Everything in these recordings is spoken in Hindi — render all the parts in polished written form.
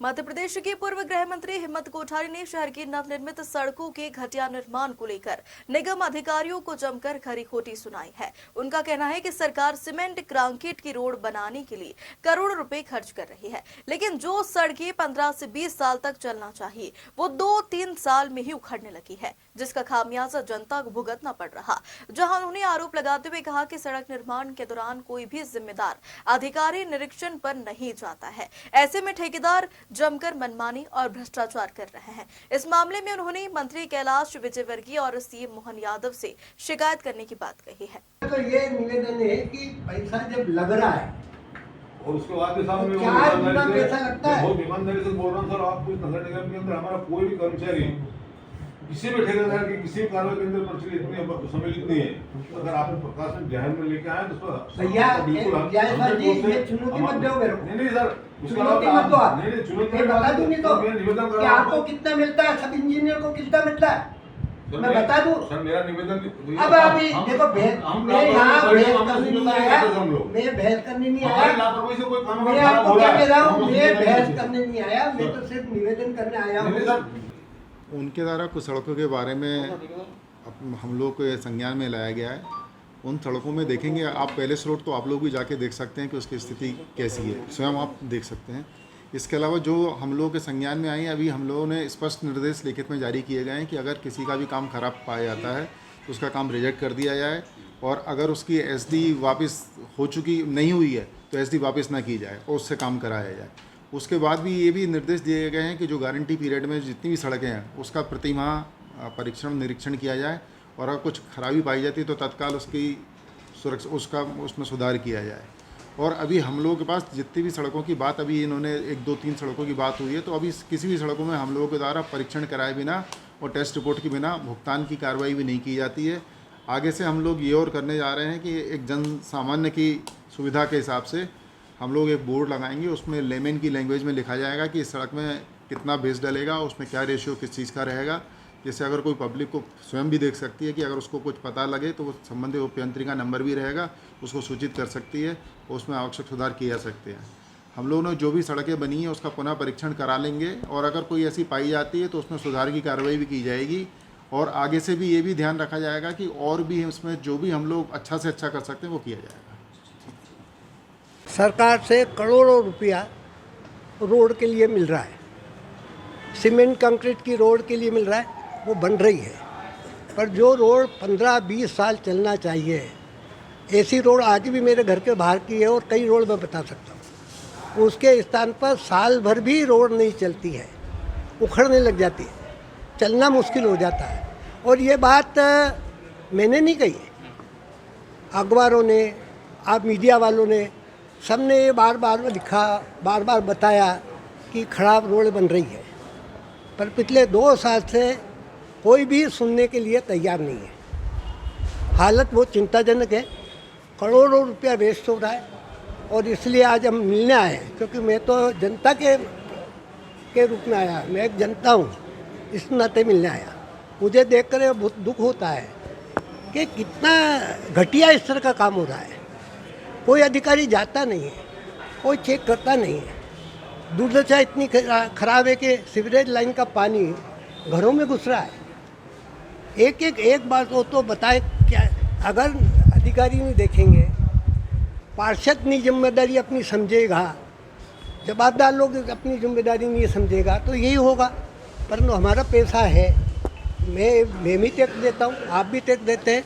मध्य प्रदेश के पूर्व गृह मंत्री हिम्मत कोठारी ने शहर की नवनिर्मित सड़कों के घटिया निर्माण को लेकर निगम अधिकारियों को जमकर खरी खोटी सुनाई है। उनका कहना है कि सरकार सीमेंट कंक्रीट की रोड बनाने के लिए करोड़ों रुपए खर्च कर रही है, लेकिन जो सड़कें 15 से 20 साल तक चलना चाहिए वो 2-3 साल में ही उखड़ने लगी है, जिसका खामियाजा जनता को भुगतना पड़ रहा। जहां उन्होंने आरोप लगाते हुए कहा कि सड़क निर्माण के दौरान कोई भी जिम्मेदार अधिकारी निरीक्षण पर नहीं जाता है। ऐसे में ठेकेदार जमकर मनमानी और भ्रष्टाचार कर रहे हैं। इस मामले में उन्होंने मंत्री कैलाश विजयवर्गीय और सीएम मोहन यादव से शिकायत करने की बात कही है। तो ये निवेदन है कि पैसा जब लग रहा है और उसके बाद सामने चार गुना पैसा लगता है। बहुत ईमानदारी से बोल रहा हूँ सर, आप कुछ नगर निगम के अंदर हमारा कोई भी कर्मचारी किसी भी ठेकेदार की किसी भी कार्रवाई के अंदर पर्ची इतनी सम्मिलित नहीं है। अगर आप प्रकाश में ध्यान में लेके आए तो भैया चुनौती मत दो मेरे को। नहीं सर, चुनौती मत दो आप। नहीं चुनौती बता दूं नहीं तो निवेदन कि आपको कितना मिलता है, सब इंजीनियर को कितना मिलता है मैं बता दूं। सर मेरा निवेदन अब अभी देखो मैं यहाँ बहस करने नहीं आया, मैं बहस करने नहीं आया, लापरवाही से कोई काम मैं आपको क्या कह रहा हूँ, मैं बहस करने नहीं आया, मैं तो सिर्फ निवेदन करने आया हूँ। उनके द्वारा कुछ सड़कों के बारे में हम लोग को संज्ञान में लाया गया है। उन सड़कों में देखेंगे आप पैलेस रोड, तो आप लोग भी जाके देख सकते हैं कि उसकी स्थिति कैसी है, स्वयं आप देख सकते हैं। इसके अलावा जो हम लोगों के संज्ञान में आई है, अभी हम लोगों ने स्पष्ट निर्देश लिखित में जारी किए गए हैं कि अगर किसी का भी काम खराब पाया जाता है तो उसका काम रिजेक्ट कर दिया जाए, और अगर उसकी एसडी वापस हो चुकी नहीं हुई है तो एसडी वापस ना की जाए और उससे काम कराया जाए। उसके बाद भी ये भी निर्देश दिए गए हैं कि जो गारंटी पीरियड में जितनी भी सड़कें हैं उसका प्रतिमाह परीक्षण निरीक्षण किया जाए, और अगर कुछ खराबी पाई जाती है तो तत्काल उसकी सुरक्षा उसमें सुधार किया जाए। और अभी हम लोगों के पास जितनी भी सड़कों की बात, अभी इन्होंने 1-2-3 सड़कों की बात हुई है, तो अभी किसी भी सड़कों में हम लोगों के द्वारा परीक्षण कराए बिना और टेस्ट रिपोर्ट के बिना भुगतान की कार्रवाई भी नहीं की जाती है। आगे से हम लोग ये और करने जा रहे हैं कि एक जन सामान्य की सुविधा के हिसाब से हम लोग एक बोर्ड लगाएंगे, उसमें लेमन की लैंग्वेज में लिखा जाएगा कि इस सड़क में कितना बेस डलेगा, उसमें क्या रेशियो किस चीज़ का रहेगा, जिससे अगर कोई पब्लिक को स्वयं भी देख सकती है कि अगर उसको कुछ पता लगे तो वो संबंधित उपयंत्री का नंबर भी रहेगा, उसको सूचित कर सकती है और उसमें आवश्यक सुधार किए जा सकते हैं। हम लोगों ने जो भी सड़कें बनी हैं उसका पुनः परीक्षण करा लेंगे, और अगर कोई ऐसी पाई जाती है तो उसमें सुधार की कार्रवाई भी की जाएगी। और आगे से भी ये भी ध्यान रखा जाएगा कि और भी उसमें जो भी हम लोग अच्छा से अच्छा कर सकते हैं वो किया जाएगा। सरकार से करोड़ों रुपया रोड के लिए मिल रहा है, सीमेंट कंक्रीट की रोड के लिए मिल रहा है, वो बन रही है। पर जो रोड 15-20 साल चलना चाहिए, ऐसी रोड आज भी मेरे घर के बाहर की है और कई रोड मैं बता सकता हूँ, उसके स्थान पर साल भर भी रोड नहीं चलती है, उखड़ने लग जाती है, चलना मुश्किल हो जाता है। और ये बात मैंने नहीं कही है, अखबारों ने, आप मीडिया वालों ने, सबने ये बार बार लिखा, बार बार बताया कि खराब रोड बन रही है, पर पिछले 2 साल से कोई भी सुनने के लिए तैयार नहीं है। हालत बहुत चिंताजनक है, करोड़ों रुपया वेस्ट हो रहा है। और इसलिए आज हम मिलने आए हैं, क्योंकि मैं तो जनता के रूप में आया, मैं एक जनता हूँ, इस नाते मिलने आया। मुझे देखकर बहुत दुख होता है कि कितना घटिया इस तरह का काम हो रहा है। कोई अधिकारी जाता नहीं है, कोई चेक करता नहीं है। दुर्दशा इतनी खराब है कि सीवरेज लाइन का पानी घरों में घुस रहा है। एक बात वो तो बताए क्या, अगर अधिकारी नहीं देखेंगे, पार्षद नहीं जिम्मेदारी अपनी समझेगा, जवाबदार लोग अपनी जिम्मेदारी नहीं समझेगा तो यही होगा। परंतु हमारा पैसा है, मैं भी टैक्स देता हूँ, आप भी टैक्स देते हैं,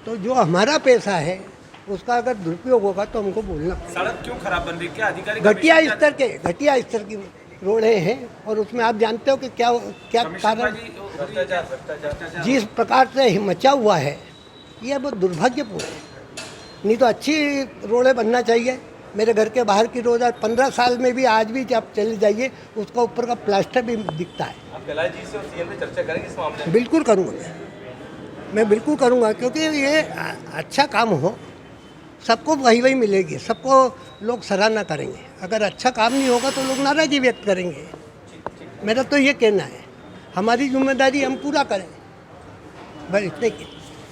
तो जो हमारा पैसा है उसका अगर दुरुपयोग होगा तो हमको बोलना पड़ेगा। सड़क क्यों खराब बन रही, क्या अधिकारी घटिया स्तर की रोडें हैं, और उसमें आप जानते हो कि क्या कारण, जिस प्रकार से मचा हुआ है यह बहुत दुर्भाग्यपूर्ण है। नहीं तो अच्छी रोडें बनना चाहिए। मेरे घर के बाहर की रोड 15 साल में भी आज भी जब चले जाइए उसका ऊपर का प्लास्टर भी दिखता है। आप कैलाश जी से और सीएम से चर्चा करेंगे इस मामले में? बिल्कुल करूँगा, मैं बिल्कुल करूँगा, क्योंकि ये अच्छा काम हो, सबको वही मिलेगी, सबको लोग सराहना करेंगे। अगर अच्छा काम नहीं होगा तो लोग नाराज़गी व्यक्त करेंगे। मेरा तो ये कहना है, हमारी जिम्मेदारी हम पूरा करें, बस इतने की।